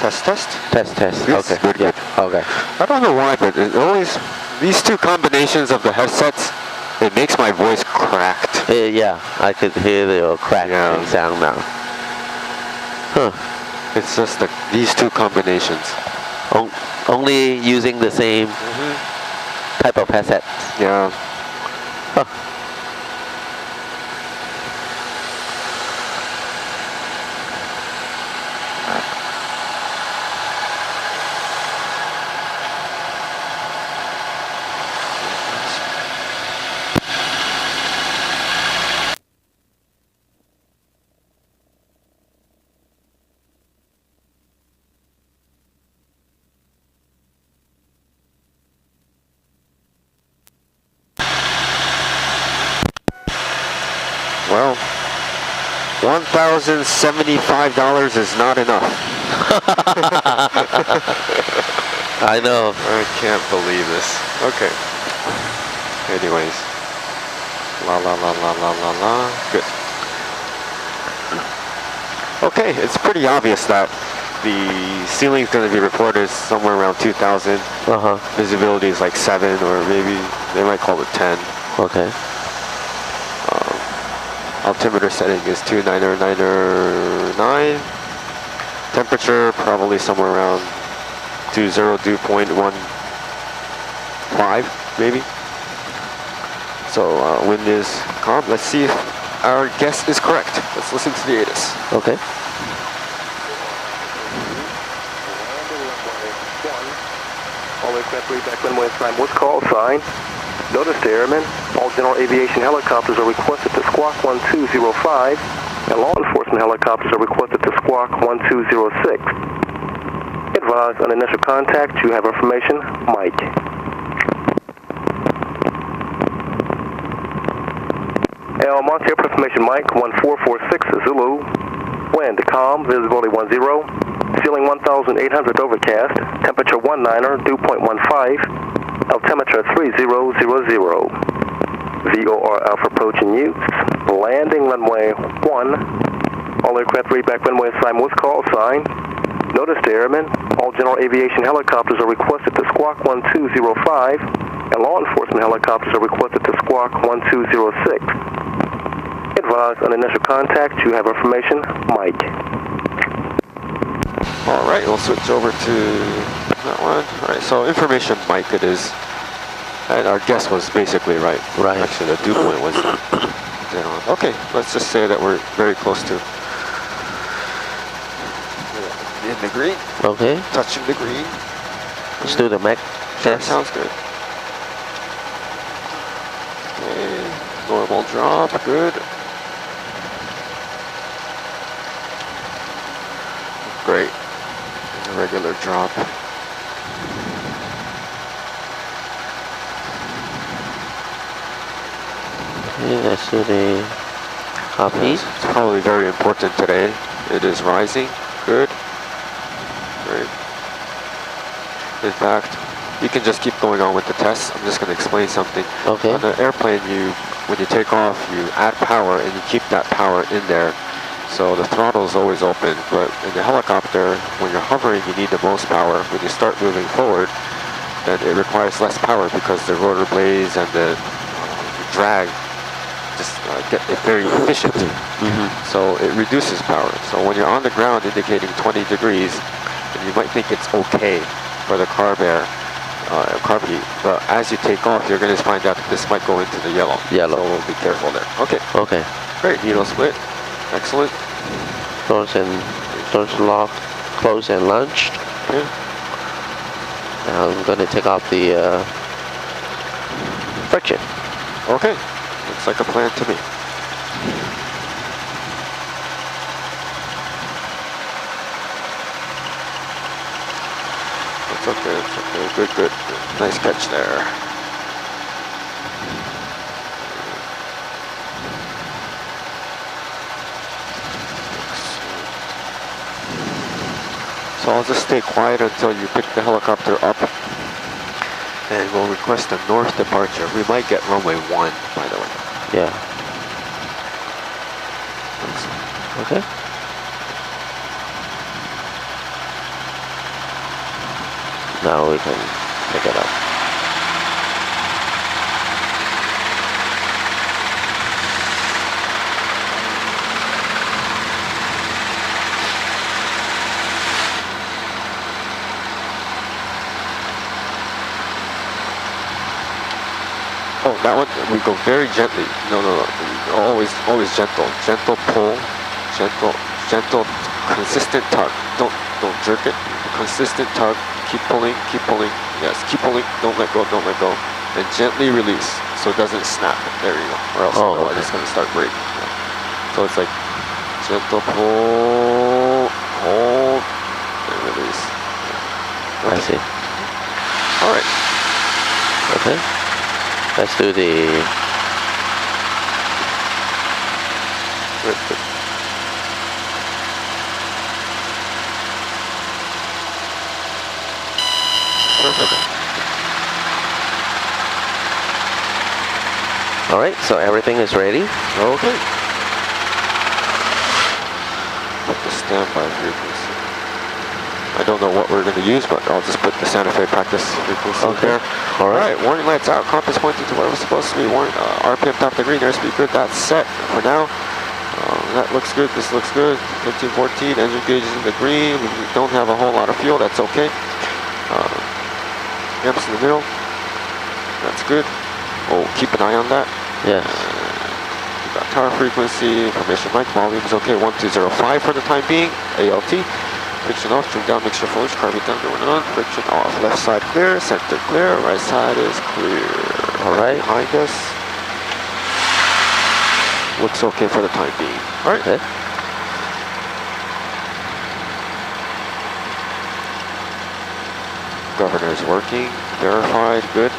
Test, test. Test, test. Yes, Okay. good, Yeah. good. Okay. I don't know why, but it always, these two combinations of the headsets, it makes my voice cracked. Yeah, I could hear the cracking sound now. Huh. It's just these two combinations. Only using the same type of headset. Yeah. Huh. Well, $1,075 is not enough. I know. I can't believe this. Okay. Anyways. La la la la la la la. Good. Okay, it's pretty obvious that the ceiling is going to be reported somewhere around 2,000. Visibility is like 7, or maybe they might call it 10. Okay. Altimeter setting is 29909. Temperature probably somewhere around 202.15 maybe. So wind is calm. Let's see if our guess is correct. Let's listen to the ATIS. Okay. All aircraft readback runway time was call sign. Notice to airmen, all general aviation helicopters are requested to squawk 1205, and law enforcement helicopters are requested to squawk 1206. Advise on initial contact, you have information, Mike. Monte Airport information, Mike, 1446 Zulu. Wind calm, visibility 10. Ceiling 1,800 overcast. Temperature 19, dew point 15. Altimeter 3000. VOR Alpha approaching use. Landing runway 1. All aircraft readback runway assignment with call sign. Notice to airmen, all general aviation helicopters are requested to squawk 1205, and law enforcement helicopters are requested to squawk 1206. Advise on initial contact, you have information, Mike. Alright, we'll switch over to that one. Alright, so information, Mike, it is. And our guess was basically right. Right. Actually, the dew point was dead on. Okay, let's just say that we're very close to in the green. Okay. Touching the green. Let's do the Mac test. Sounds good. Okay, normal drop, good. Great. A regular drop. Okay, let's do the copy. Yes, it's probably very important today. It is rising. Good. Great. In fact, you can just keep going on with the test. I'm just going to explain something. Okay. On the airplane, when you take off, you add power and you keep that power in there. So the throttle is always open, but in the helicopter, when you're hovering, you need the most power. When you start moving forward, then it requires less power because the rotor blades and the drag just get very efficient. So it reduces power. So when you're on the ground indicating 20 degrees, then you might think it's okay for the carb air, carb heat. But as you take off, you're going to find out that this might go into the yellow. Yellow. So we'll be careful there. Okay. Okay. Great. Needle split. Excellent. Doors locked, closed and launched. Okay. Now I'm going to take off the friction. Okay. Looks like a plan to me. It's okay. It's okay. Good, good. Nice catch there. So I'll just stay quiet until you pick the helicopter up, and we'll request a north departure. We might get runway 1, by the way. Yeah. Okay. Now we can pick it up. Oh, that one, we go very gently. No. Always gentle. Gentle pull, gentle, consistent tug. Don't jerk it. Consistent tug. Keep pulling. Yes, keep pulling. Don't let go. And gently release so it doesn't snap. There you go. Or else otherwise it's going to start breaking. Yeah. So it's like gentle pull, hold, and release. Yeah. Okay. I see. All right. Okay. Let's do the... Perfect. All right, so everything is ready. Okay. Put the standby frequency. I don't know what we're going to use, but I'll just put the Santa Fe practice frequency there. All right. Warning lights out. Compass pointing to where it was supposed to be. Warning. RPM top the green. Airspeed good. That's set for now. That looks good. This looks good. 1514. Engine gauge is in the green. We don't have a whole lot of fuel. That's okay. Amps in the middle. That's good. Oh, keep an eye on that. Yes. We got tower frequency. Information mic. Volume is okay. 1205 for the time being. ALT. Friction off, trim down, mixture flush, carbon down, going on, friction off. Left side clear, center clear, right side is clear. All right. Behind us. Looks okay for the time being. All right. Okay. Governor is working, verified, good.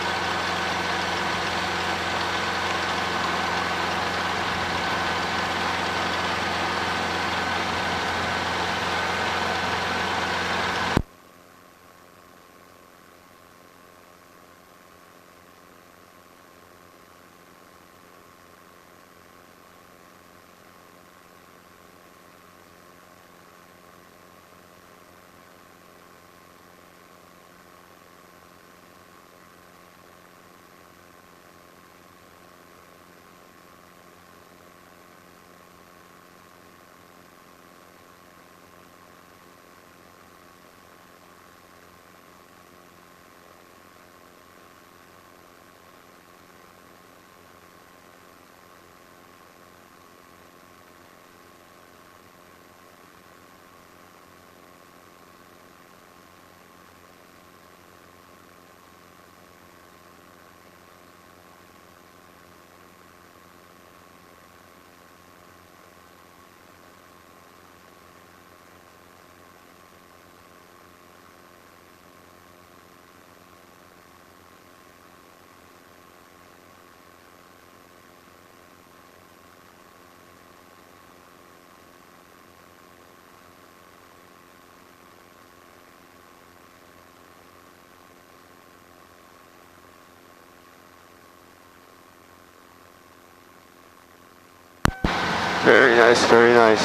Very nice, very nice.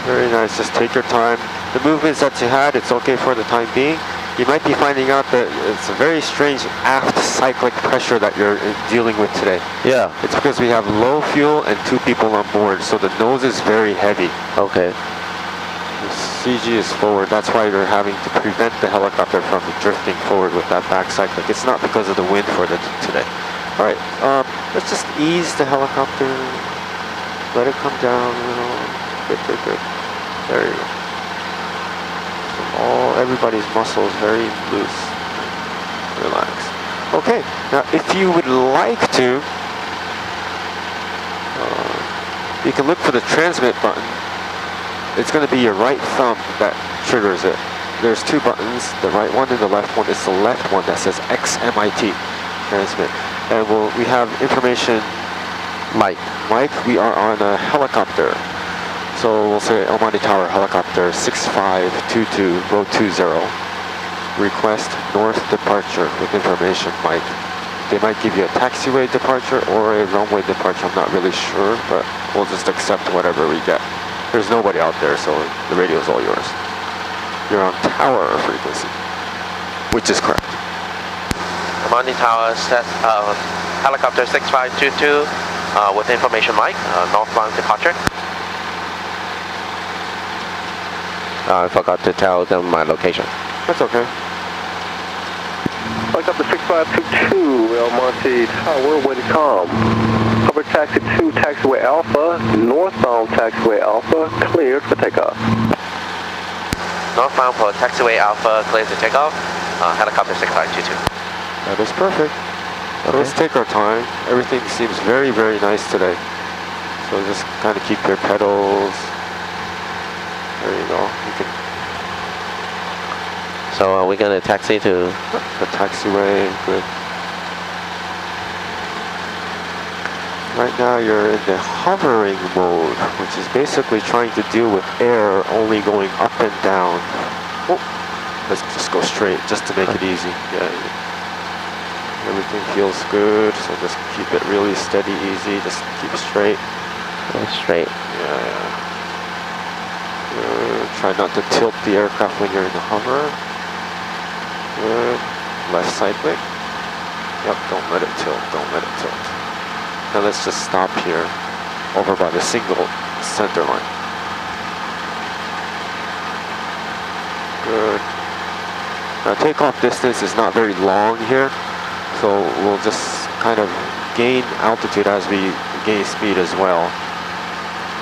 Very nice, just take your time. The movements that you had, it's okay for the time being. You might be finding out that it's a very strange aft cyclic pressure that you're dealing with today. Yeah. It's because we have low fuel and 2 people on board, so the nose is very heavy. Okay. The CG is forward, that's why you're having to prevent the helicopter from drifting forward with that back cyclic. It's not because of the wind for today. All right, let's just ease the helicopter. Let it come down a little. Good. There you go. So everybody's muscles very loose. Relax. Okay, now if you would like to, you can look for the transmit button. It's going to be your right thumb that triggers it. There's 2 buttons, the right one and the left one. It's the left one that says XMIT, transmit. And we have information. Mike, we are on a helicopter. So we'll say Almighty Tower helicopter 6522, row 20. Request north departure with information, Mike. They might give you a taxiway departure or a runway departure, I'm not really sure, but we'll just accept whatever we get. There's nobody out there, so the radio is all yours. You're on tower frequency, which is correct. Commanding Tower, helicopter 6522 with information Mike, northbound departure. I forgot to tell them my location. That's okay. Helicopter 6522, El Monte Tower, wind calm. Cover taxi 2, taxiway Alpha, northbound taxiway Alpha, cleared for takeoff. Northbound for taxiway Alpha, cleared to takeoff. Helicopter 6522. That is perfect. So let's take our time. Everything seems very, very nice today. So just kind of keep your pedals. There you go. You can. So are we going to taxi to the taxiway? Good. Right now you're in the hovering mode, which is basically trying to deal with air only going up and down. Oh, let's just go straight, just to make it easy. Yeah. Everything feels good, so just keep it really steady, easy. Just keep straight. Go straight. Yeah. Good. Try not to tilt the aircraft when you're in the hover. Good. Left side wing. Yep, don't let it tilt, don't let it tilt. Now let's just stop here, over by the single center line. Good. Now takeoff distance is not very long here, so we'll just kind of gain altitude as we gain speed as well.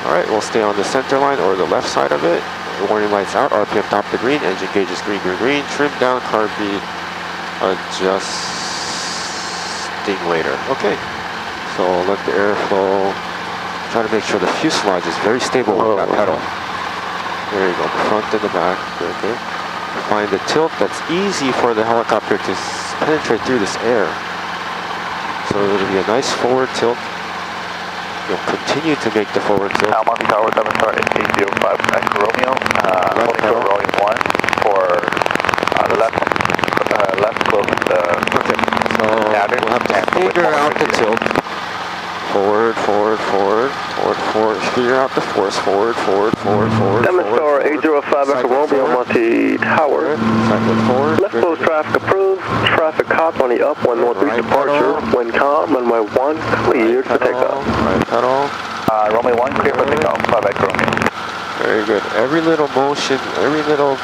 Alright, we'll stay on the center line or the left side of it. Warning lights out, RPM top to green, engine gauge is green, green, green. Trim down, carb bead, adjusting later. Okay, so let the airflow, try to make sure the fuselage is very stable with that pedal. There you go, the front and the back, okay. Find the tilt that's easy for the helicopter to penetrate through this air. So it'll be a nice forward tilt. You'll continue to make the forward tilt. Monte Tower 7-star 805 Echo Romeo, holding to rolling 1 for left close. Okay, so we'll have to figure out the tilt. Forward, forward, forward, forward, forward. Figure out the force. Forward, forward, forward, forward. 7-star 805 Echo Romeo, Monte Tower. Forward. Left close traffic approved. Traffic cop on the up 1 northeast departure. Wind calm. Runway 1 cleared for takeoff. Right pedal. Runway 1 cleared for takeoff. 5 Echo Romeo. Very good. Every little motion, every little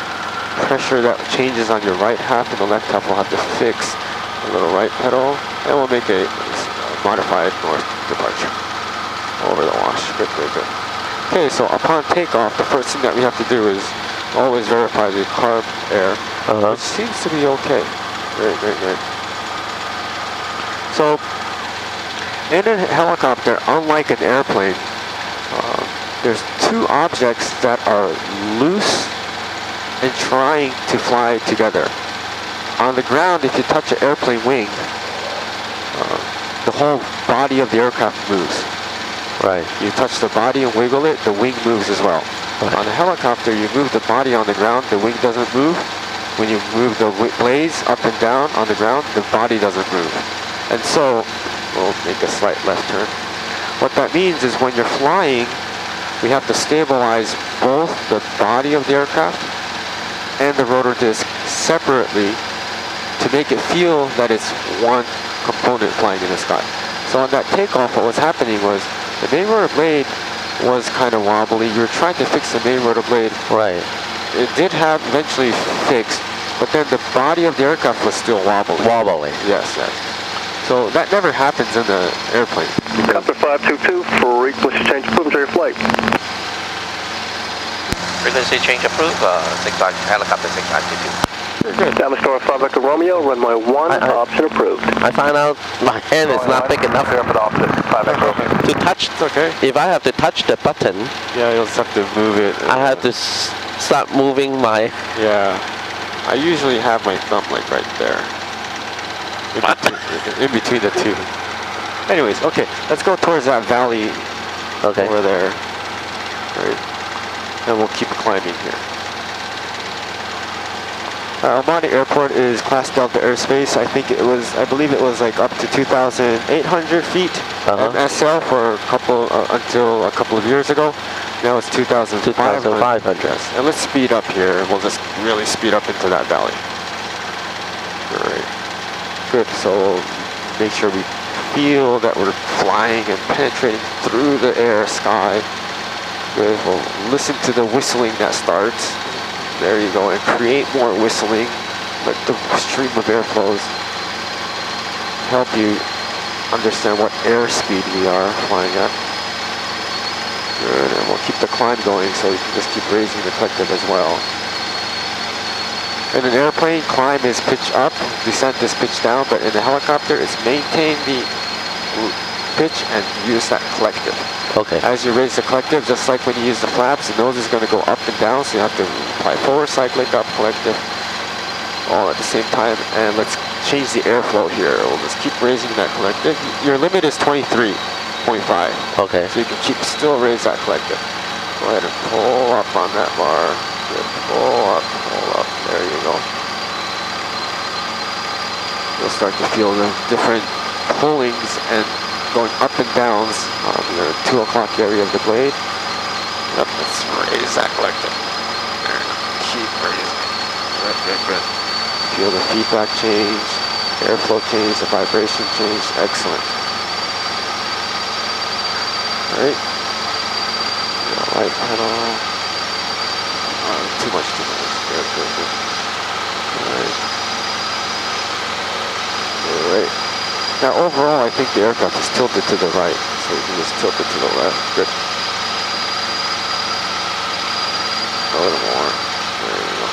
pressure that changes on your right half and the left half will have to fix a little right pedal, and we'll make a modified north departure over the wash. Good, good, good. Okay, so upon takeoff, the first thing that we have to do is always verify the carb air, which seems to be okay. Great, great, great. So, in a helicopter, unlike an airplane, there's two objects that are loose and trying to fly together. On the ground, if you touch an airplane wing, the whole body of the aircraft moves. Right. You touch the body and wiggle it, the wing moves as well. Right. On a helicopter, you move the body on the ground, the wing doesn't move. When you move the blades up and down on the ground, the body doesn't move. And so, we'll make a slight left turn. What that means is when you're flying, we have to stabilize both the body of the aircraft and the rotor disc separately to make it feel that it's one component flying in the sky. So on that takeoff, what was happening was the main rotor blade was kind of wobbly. You were trying to fix the main rotor blade. Right. It did have eventually fixed, but then the body of the aircraft was still wobbly. Wobbly. Yes, yes. So that never happens in the airplane. Helicopter 522 for frequency change approved for your flight. Frequency change approved, helicopter 6522. 7-star 5 Echo Romeo, runway 1, option approved. I find out my hand is not big enough to touch. Okay. If I have to touch the button, yeah, you'll just have to move it. I have to start moving my. Yeah, I usually have my thumb like right there, in between the two. Anyways, okay, let's go towards that valley over there. Right, and we'll keep climbing here. Almaty Airport is Class Delta airspace. I believe it was like up to 2,800 feet MSL for until a couple of years ago. Now it's 2,500. Yes. And let's speed up here. We'll just really speed up into that valley. Great. Good. So make sure we feel that we're flying and penetrating through the air sky. Good. We'll listen to the whistling that starts. There you go. And create more whistling. Let the stream of air flows help you understand what airspeed we are flying at. Good. And we'll keep the climb going so you can just keep raising the collective as well. In an airplane, climb is pitch up, descent is pitch down, but in a helicopter, it's maintain the pitch and use that collective. Okay. As you raise the collective, just like when you use the flaps, the nose is going to go up and down, so you have to apply forward cyclic, up collective, all at the same time. And let's change the airflow here. We'll just keep raising that collective. Your limit is 23.5. Okay. So you can still raise that collective. Go ahead and pull up on that bar. Good. Pull up, pull up. There you go. You'll start to feel the different pullings and going up and downs on the 2 o'clock area of the blade. Yep, let's raise that collective. There you go. Keep raising. Good, good, good. Feel the feedback change, airflow change, the vibration change. Excellent. All right. Right pedal. Too much. Good, good, good. Alright. Alright. Now overall, I think the aircraft is tilted to the right, so you can just tilt it to the left. Good. A little more. There you go.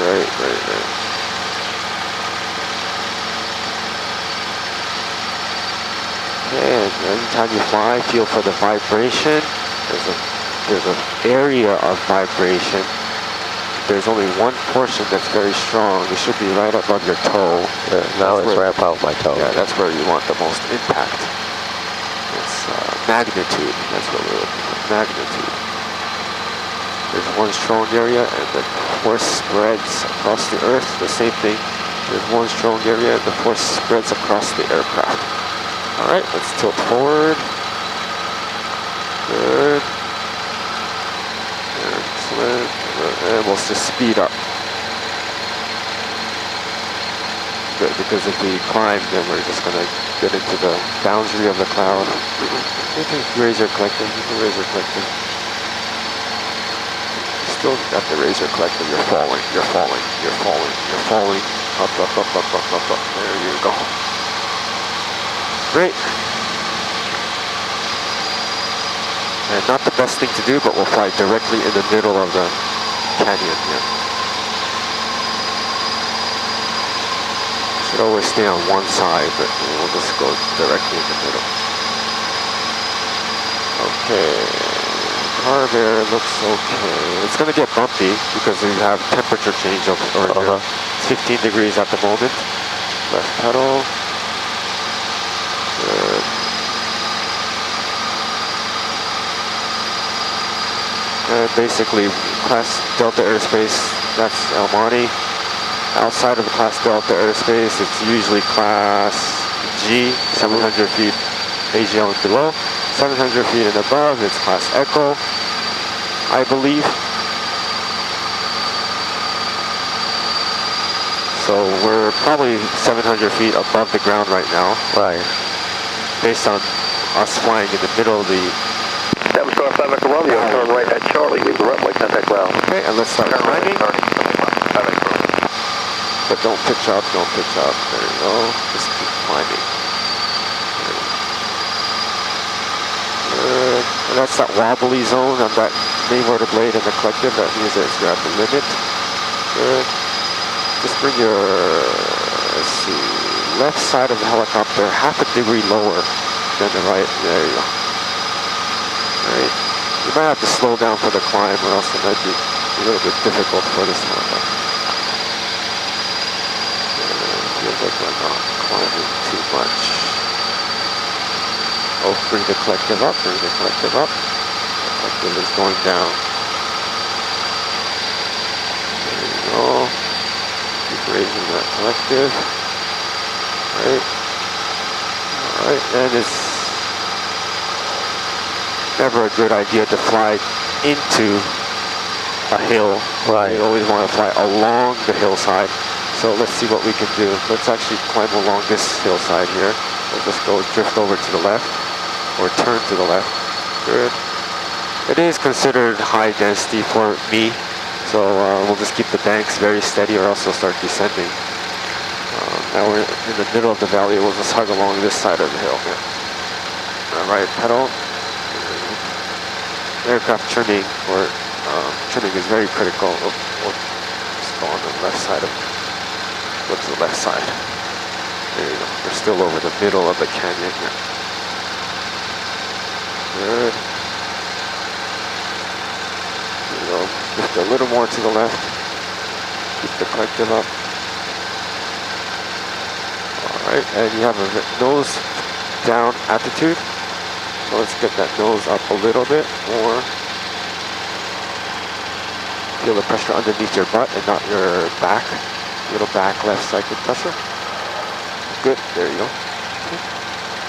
Right. And anytime you fly, feel for the vibration. There's an area of vibration. There's only one portion that's very strong. It should be right above your toe. Now it's right above my toe. Yeah, that's where you want the most impact. It's magnitude. That's what we're looking for. Magnitude. There's one strong area, and the force spreads across the Earth. The same thing. There's one strong area, and the force spreads across the aircraft. All right, let's tilt forward. Good. Excellent. And we'll just speed up. Good, because if we climb, then we're just going to get into the boundary of the cloud. You can raise your collective. You can raise your collective. Still got to raise your collective. You're falling. You're falling. You're falling. You're falling. Up, up, up, up, up, up, up. There you go. Great. And not the best thing to do, but we'll fly directly in the middle of the canyon here. Should always stay on one side, but we'll just go directly in the middle. Okay. Car there looks okay. It's going to get bumpy because we have temperature change over here. It's 15 degrees at the moment. Left pedal. Good. And basically, Class Delta airspace, that's El Monte. Outside of the Class Delta airspace, it's usually Class G, 700 feet AGL and below. 700 feet and above, it's Class Echo, I believe. So we're probably 700 feet above the ground right now. Right. Based on us flying in the middle of the... 7 Star 5 Echo Romeo, turn right at Charlie, leave the runway, contact ground. Okay, and let's start climbing. But don't pitch up, don't pitch up. There you go. Just keep climbing. Good. And that's that wobbly zone on that main rotor blade and the collective. That means that you're at the limit. Good. Just bring your, let's see, left side of the helicopter half a degree lower than the right. There you go. Alright. You might have to slow down for the climb, or else it might be a little bit difficult for this helicopter. Feels like we're not climbing too much. Oh, bring the collective up, bring the collective up. The collective is going down. There you go. Keep raising that collective. Alright, and it's never a good idea to fly into a hill. Right. You always want to fly along the hillside. So let's see what we can do. Let's actually climb along this hillside here. We'll just go drift over to the left, or turn to the left. Good. It is considered high density for me, so we'll just keep the banks very steady, or else we'll start descending. Now we're in the middle of the valley. We'll just hug along this side of the hill. Yeah. Right pedal. Aircraft trimming, or trimming is very critical. We'll just go on the left side of it. Go to the left side. There you go. We're still over the middle of the canyon here. Good. There you go. Just a little more to the left. Keep the collective up. Alright, and you have a nose down attitude. So let's get that nose up a little bit more. Feel the pressure underneath your butt and not your back. Little back left cyclic pressure. Good, there you go.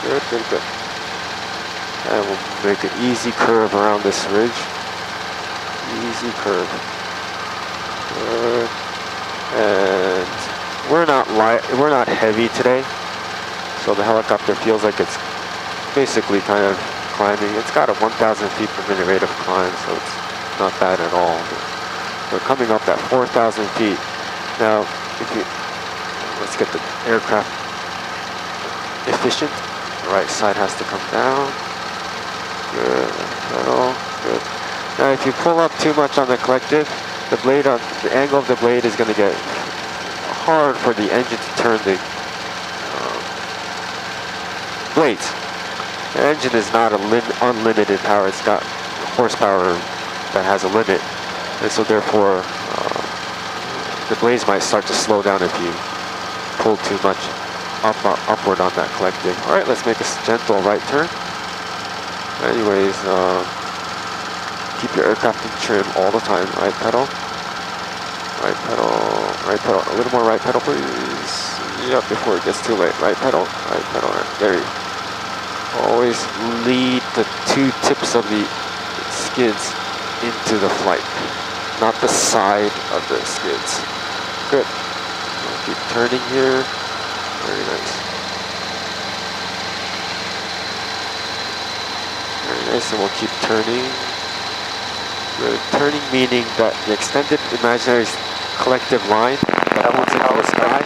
Good, good, good. And we'll make an easy curve around this ridge. Easy curve. Good. And we're not heavy today, so the helicopter feels like it's basically kind of climbing. It's got a 1,000 feet per minute rate of climb, so it's not bad at all. We're coming up at 4,000 feet. Now, let's get the aircraft efficient. The right side has to come down. Good. Good. Now, if you pull up too much on the collective, the angle of the blade is going to get hard for the engine to turn the blades. The engine is not unlimited power. It's got horsepower that has a limit, and so therefore the blades might start to slow down if you pull too much upward on that collective. All right, let's make a gentle right turn. Anyways, keep your aircraft in trim all the time. Right pedal, right pedal, right pedal. A little more right pedal, please. Yep, before it gets too late. Right pedal, right pedal. There you go. Always lead the two tips of the skids into the flight, not the side of the skids. Good. We'll keep turning here. Very nice. Very nice, and we'll keep turning. Good. Turning meaning that the extended imaginary collective line that points into the sky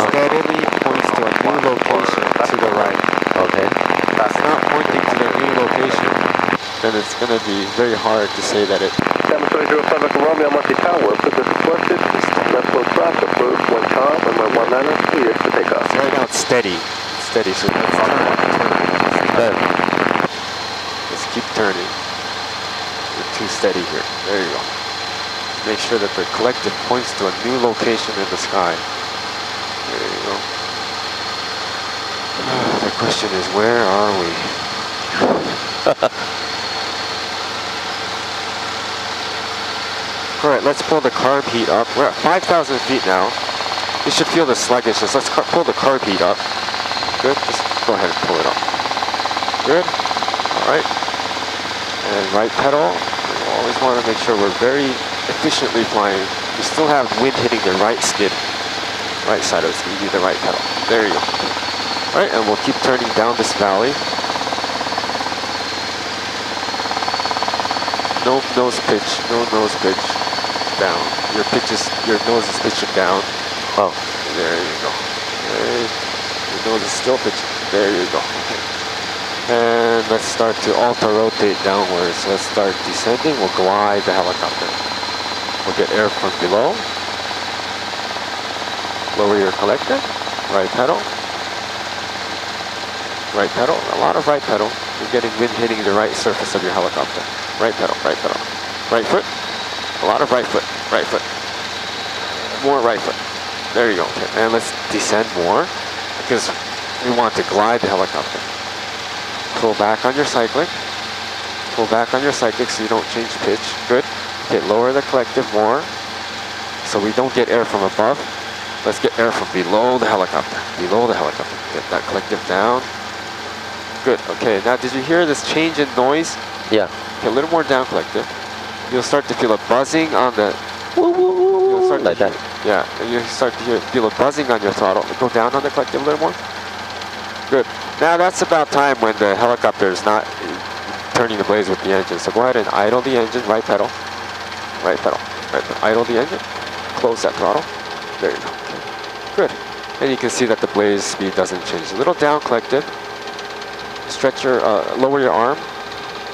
steadily points to a new location to the right. Okay. If it's not pointing to the new location, then it's going to be very hard to say that it... 720 Romeo, Monte Tower, position selected, left low traffic, approach 1 com, runway 19er, clear for takeoff. So right now it's steady, so let's turn. Let's keep turning. We're too steady here. There you go. Make sure that the collective points to a new location in the sky. There you go. The question is, where are we? Alright, let's pull the carb heat up. We're at 5,000 feet now. You should feel the sluggishness. Let's pull the carb heat up. Good, just go ahead and pull it up. Good, alright. And right pedal. We always want to make sure we're very efficiently flying. We still have wind hitting the right skid. Right side of the skid, you need the right pedal. There you go. Alright, and we'll keep turning down this valley. No nose pitch, no nose pitch. Down. Your nose is pitching down. Oh. There you go. Okay. Your nose is still pitching. There you go. Okay. And let's start to auto-rotate downwards. Let's start descending. We'll glide the helicopter. We'll get air from below. Lower your collector. Right pedal. Right pedal. A lot of right pedal. You're getting wind hitting the right surface of your helicopter. Right pedal. Right pedal. Right foot. A lot of right foot. Right foot. More right foot. There you go. Okay. And let's descend more because we want to glide the helicopter. Pull back on your cyclic. Pull back on your cyclic so you don't change pitch. Good. Okay, lower the collective more so we don't get air from above. Let's get air from below the helicopter. Below the helicopter. Get that collective down. Good. Okay, now did you hear this change in noise? Yeah. Okay, a little more down collective. you'll start to feel a buzzing on the. You'll start like that. Yeah, and you start to feel a buzzing on your throttle. Go down on the collective a little more. Good. Now that's about time when the helicopter is not turning the blades with the engine. So go ahead and idle the engine, right pedal, right pedal, right pedal. Idle the engine, close that throttle. There you go. Good. And you can see that the blaze speed doesn't change. A little down collective. Stretch your, lower your arm.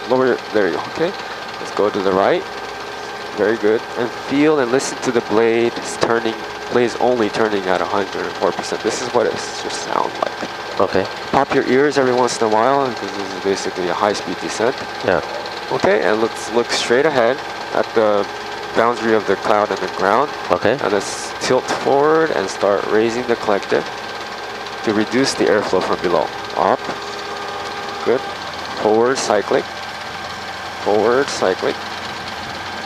Lower your, there you go, okay. Let's go to the right. Very good. And feel and listen to the blade turning, blades only turning at 104%. This is what it should sound like. Okay. Pop your ears every once in a while, because this is basically a high-speed descent. Yeah. Okay, and let's look straight ahead at the boundary of the cloud and the ground. Okay. And let's tilt forward and start raising the collective to reduce the airflow from below. Up. Good. Forward cycling. Forward cycling.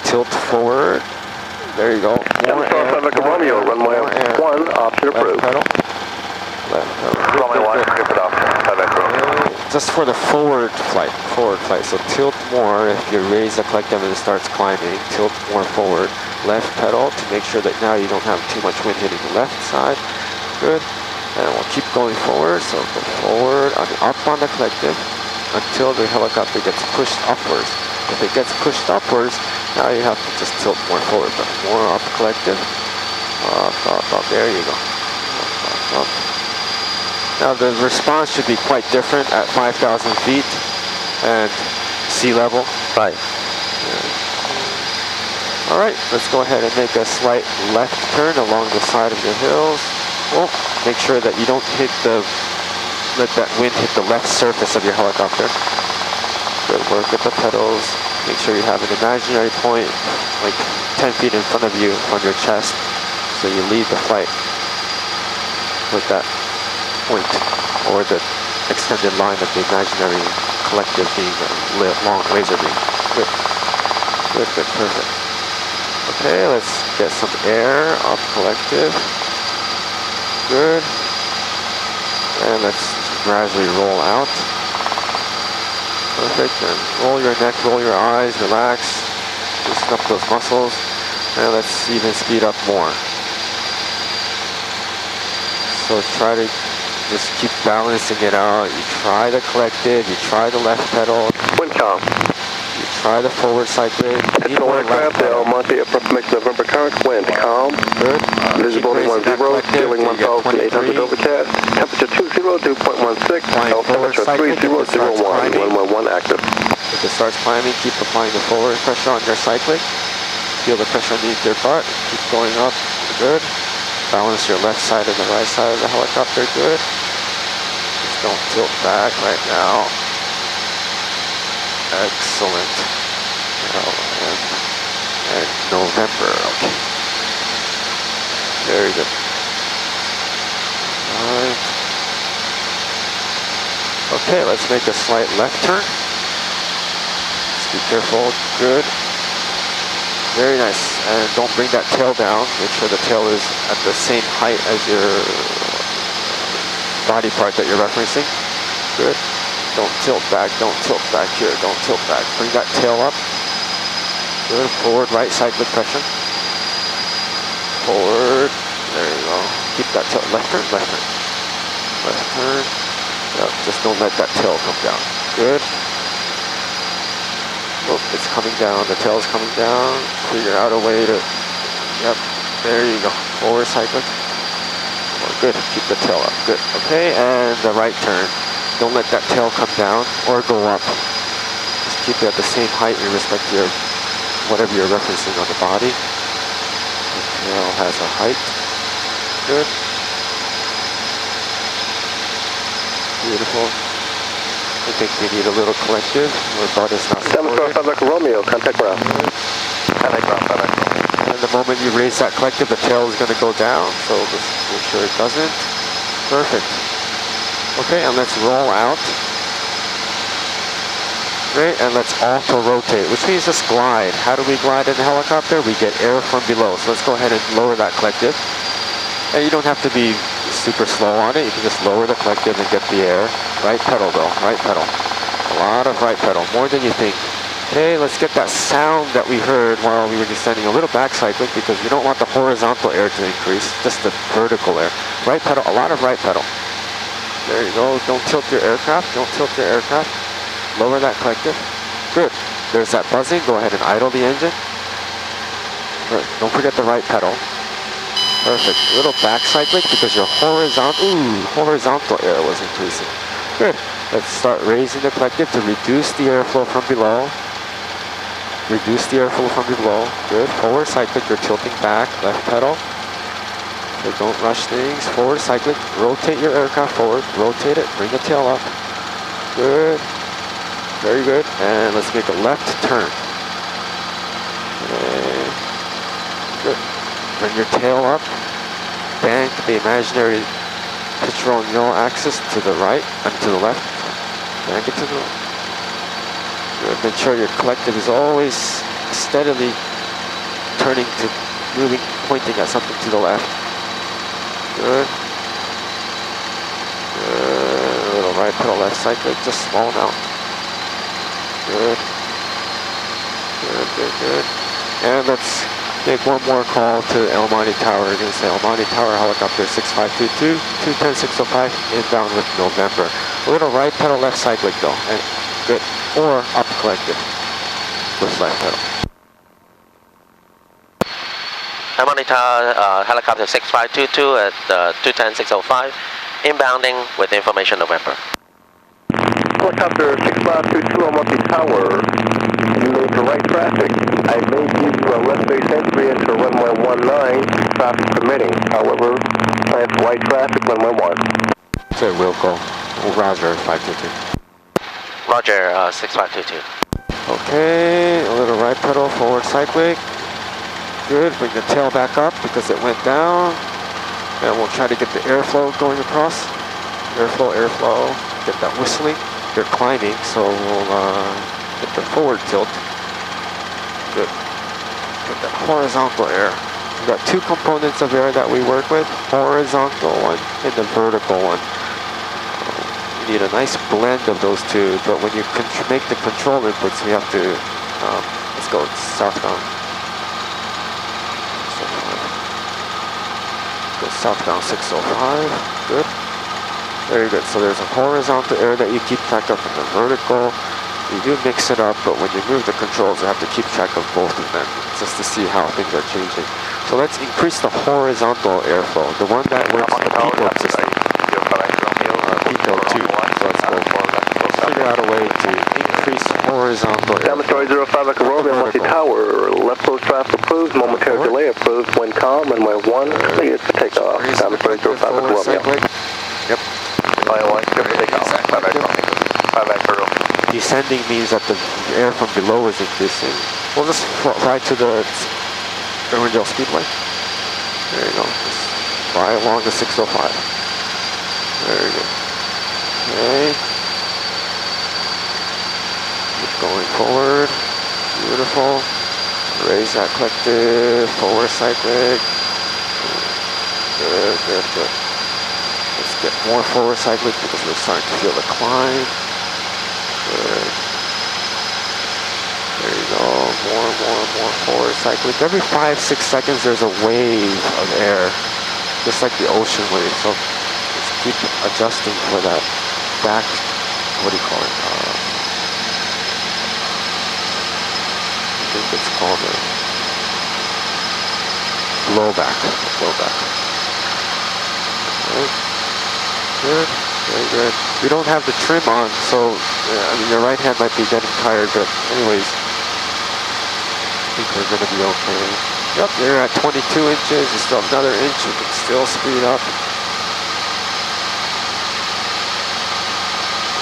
Tilt forward. There you go. More air. Romeo, runway 1, option approved. Pedal. Left pedal. Runway 1, approved option. Just for the forward flight. So tilt more if you raise the collective and it starts climbing. Tilt more forward. Left pedal to make sure that now you don't have too much wind hitting the left side. Good. And we'll keep going forward. So go forward, up on the collective until the helicopter gets pushed upwards. If it gets pushed upwards, now you have to just tilt more forward, but more up collective. Up, there you go. Up. Now the response should be quite different at 5,000 feet and sea level. Right. Yeah. All right, let's go ahead and make a slight left turn along the side of the hills. Well, make sure that you don't let that wind hit the left surface of your helicopter. Good work with the pedals. Make sure you have an imaginary point like 10 feet in front of you on your chest, so you lead the flight with that point or the extended line of the imaginary collective being a long laser beam. Good. Good, good, perfect. Okay, let's get some air off collective. Good. And let's gradually roll out. Perfect, and roll your neck, roll your eyes, relax, loosen up those muscles, and let's even speed up more. So try to just keep balancing it out. You try the collective, you try the left pedal. Wind calm. You try the forward cycling. Additional aircraft, Monte approximation November current, wind calm. Good. Visibility 10, ceiling 1,800 overcast. Temperature 20, dew point 16. Temperature 3001, runway 1 active. If it starts climbing, keep applying the forward pressure on your cycling. Feel the pressure underneath your butt. Keep going up. Good. Balance your left side and the right side of the helicopter. Good. Just don't tilt back right now. Excellent. And November. Okay. Very good. Alright. Okay, let's make a slight left turn. Just be careful. Good. Very nice. And don't bring that tail down. Make sure the tail is at the same height as your body part that you're referencing. Good. Don't tilt back here, don't tilt back. Bring that tail up. Good, forward, right side with pressure. Forward, there you go. Keep that tail, left turn, left turn. Left turn. Yep, just don't let that tail come down. Good. Oh, it's coming down, the tail is coming down. Figure out a way to, yep, there you go. Forward cycling. Oh, good, keep the tail up, good. Okay, and the right turn. Don't let that tail come down or go up. Just keep it at the same height in respect to your, whatever you're referencing on the body. The tail has a height. Good. Beautiful. I think we need a little collective. Our butt is not supported. 745 Romeo, contact ground. Contact ground. And the moment you raise that collective, the tail is going to go down. So just make sure it doesn't. Perfect. Okay, and let's roll out. Great, and let's auto-rotate, which means just glide. How do we glide in the helicopter? We get air from below. So let's go ahead and lower that collective. And you don't have to be super slow on it. You can just lower the collective and get the air. Right pedal though, right pedal. A lot of right pedal, more than you think. Okay, let's get that sound that we heard while we were descending. A little back cycling because we don't want the horizontal air to increase, just the vertical air. Right pedal, a lot of right pedal. There you go. Don't tilt your aircraft. Don't tilt your aircraft. Lower that collective. Good. There's that buzzing. Go ahead and idle the engine. Good. Don't forget the right pedal. Perfect. A little back cycling because your horizontal air was increasing. Good. Let's start raising the collective to reduce the airflow from below. Reduce the airflow from below. Good. Forward cyclic. You're tilting back. Left pedal. So don't rush things. Forward cyclic. Rotate your aircraft forward. Rotate it. Bring the tail up. Good. Very good. And let's make a left turn. Okay. Good. Bring your tail up. Bank the imaginary control null axis to the right and to the left. Bank it to the right. Good. Make sure your collective is always steadily turning to moving, pointing at something to the left. Good. Good. A little right pedal left cyclic, just small now. Good. Good, good, good. And let's make one more call to El Monte Tower. We're going to say El Monte Tower helicopter 6522, 210605, inbound with November. A little right pedal left cyclic though. And good. Or up collective with left pedal. El Monte Tower helicopter 6522 at 210605, inbounding with information November. Helicopter 6522 El Monte Tower, you made to right traffic. I made you left base entry into runway 19, traffic permitting. However, plan for right traffic, runway 1. So we'll go. Roger, 522. Roger, 6522. Okay, a little right pedal, forward cyclic. Good, bring the tail back up because it went down. And we'll try to get the airflow going across. Airflow, airflow. Get that whistling. They're climbing, so we'll get the forward tilt. Good. Get that horizontal air. We've got two components of air that we work with. Horizontal one and the vertical one. You need a nice blend of those two, but when you make the control inputs, we have to, let's go southbound. Go southbound 605, good. Very good, so there's a horizontal air that you keep track of and the vertical. You do mix it up, but when you move the controls, you have to keep track of both of them, just to see how things are changing. So let's increase the horizontal airflow, the one that works on the PICO system. PICO 2, so let's go figure out a way to increase horizontal airflow. Dormitory 05 Echo Romeo, Monte Tower, left close traffic approved, momentary delay approved, wind calm, runway 1, cleared for takeoff. Dormitory 05 Echo Romeo. Yep. Descending means that the air from below is increasing. We'll just fly to the Irwindale Speedway. There you go. Just fly along the 605. Very good. Okay. Keep going forward. Beautiful. Raise that collective. Forward cyclic. Good, good, good. Let's get more forward cyclic because we're starting to feel the climb. Good. There you go. More forward cyclic. Every 5-6 seconds there's a wave of air, just like the ocean wave. So let's keep adjusting for that back. What do you call it? I think it's called a blowback. Blowback. Okay. Good, very good. We don't have the trim on, so I mean your right hand might be getting tired, but anyways, I think we're gonna be okay. Yep, you're at 22 inches, you still have another inch, you can still speed up.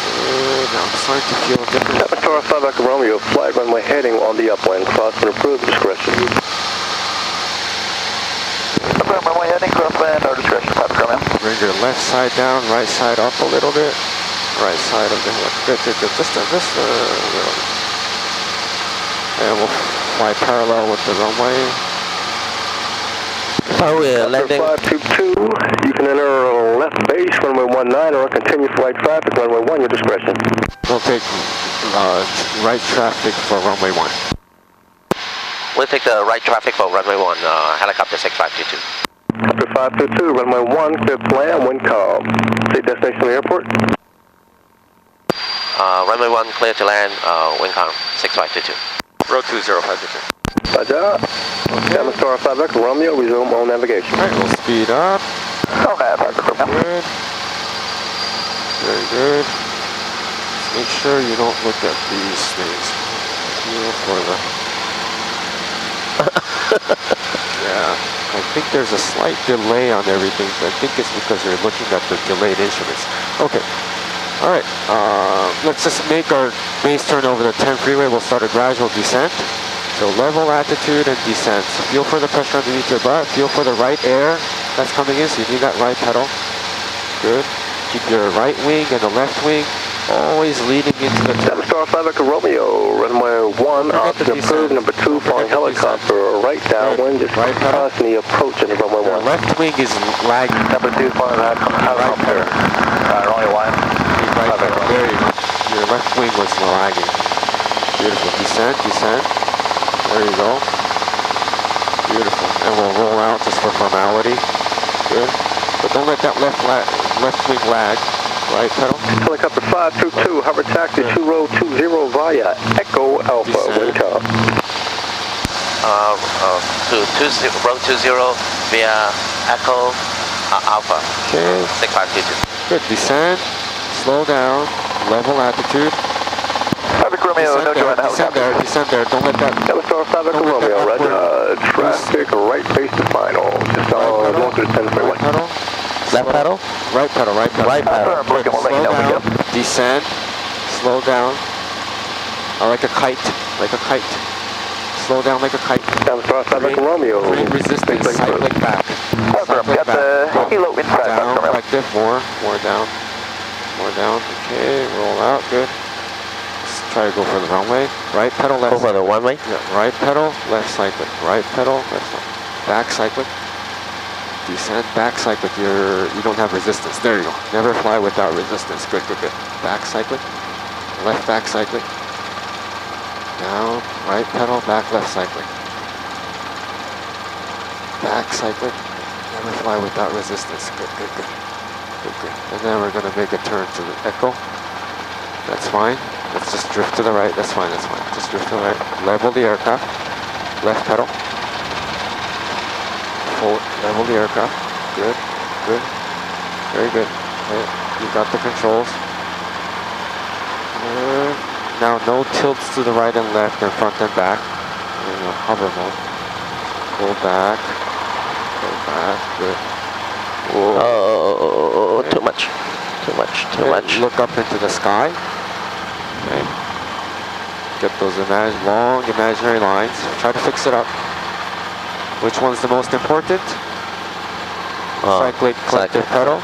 Good, now I'm starting to feel a different. Dormitory 05 Echo Romeo, flight runway heading on the upwind, crosswind approved, discretion. Runway heading, crosswind, or discretion, 5 Echo Romeo. Bring your left side down, right side up a little bit. Right side of the hill. Good, good, good. Just a little. And we'll fly parallel with the runway. So we're landing. 522, you can enter left base, runway 19, or continue for right traffic, runway 1, your discretion. We'll take right traffic for runway 1. We'll take the right traffic for runway 1, helicopter 6522. Helicopter 522, runway 1, clear to land, wind calm. See destination of the airport? Runway 1, clear to land, wind calm, 6522. Row 20522. Roger. Okay. Star 5 Echo Romeo, resume on navigation. Alright, we'll speed up. Okay, Good. Very good. Just make sure you don't look at these things. Feel for the... Yeah, I think there's a slight delay on everything, but I think it's because you're looking at the delayed instruments. Okay. Alright, let's just make our base turn over the 10 freeway. We'll start a gradual descent. So level altitude and descent. So feel for the pressure underneath your butt. Feel for the right air that's coming in, so you need that right pedal. Good. Keep your right wing and the left wing always leading into the turn. Star 5 Echo Romeo, runway 1, option approved, number 2, flying helicopter, right downwind, just constantly approaching the runway 1. Your left wing is lagging. Number 2, flying helicopter, runway 1. Right, there you go. Your left wing was lagging. Beautiful. Descent, descent. There you go. Beautiful. And we'll roll out just for formality. Good. But don't let that left wing lag. Right pedal. Helicopter 522, hover taxi 2 row 20 via Echo Alpha, wind calm. Row 20 via Echo Alpha. Okay. 6522. Good. Descent. Slow down. Level altitude. Romeo, no join helicopter. Descend there, don't let that... Star 5 Echo Romeo, roger. Traffic, right base to final. Just on 1 to 10 freeway. Left pedal? Right pedal, right pedal. Right pedal. Good. Slow down, descend, slow down. Like a kite, like a kite. Slow down like a kite. Star 5 Echo Romeo. Create resistance, cyclic back. Cyclic back. Down, like this, more down. More down, okay, roll out, good. Try to go for the runway. Right pedal, left. Go for the runway? Yeah, right pedal, left cyclic. Right pedal, left cyclic. Back cyclic. Descend, back cyclic. You don't have resistance. There you go. Never fly without resistance. Good, good, good. Back cyclic. Left back cyclic. Down, right pedal, back left cyclic. Back cyclic. Never fly without resistance. Good, good, good. Good, good. And then we're going to make a turn to the Echo. That's fine. Let's just drift to the right. That's fine, that's fine. Just drift to the right. Level the aircraft. Left pedal. Forward. Level the aircraft. Good. Good. Very good. Okay. You got the controls. Good. Now no tilts to the right and left and front and back. In hover mode. Go back. Go back. Good. Whoa. Oh, okay. Too much. Too much. Too much. Look up into the sky. Okay. Get those long imaginary lines. Try to fix it up. Which one's the most important? Cyclic, collective pedal.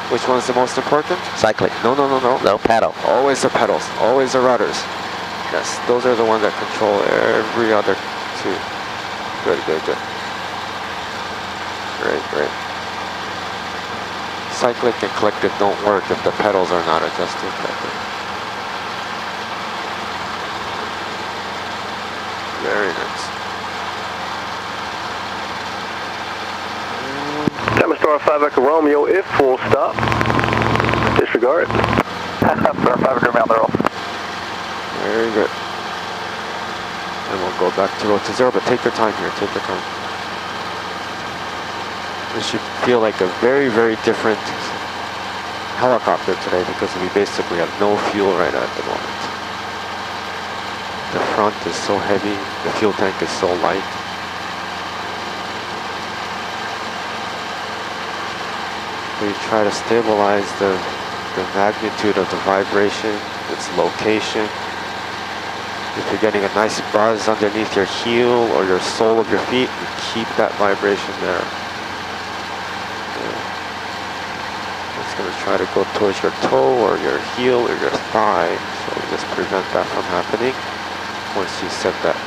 Which one's the most important? Cyclic. No, no, no, no. No, pedal. Always the pedals. Always the rudders. Yes, those are the ones that control every other two. Good, good, good. Great, great. Cyclic and collective don't work if the pedals are not adjusted correctly. Very nice. Star 5 Echo Romeo, if full stop. Disregard. Star 5 Echo Romeo. Very good. And we'll go back to row 20, but take your time here, take your time. This should feel like a very, very different helicopter today because we basically have no fuel right at the moment. The front is so heavy, the fuel tank is so light. We try to stabilize the magnitude of the vibration, its location. If you're getting a nice buzz underneath your heel or your sole of your feet, you keep that vibration there. It's going to try to go towards your toe or your heel or your thigh, so just prevent that from happening once you set that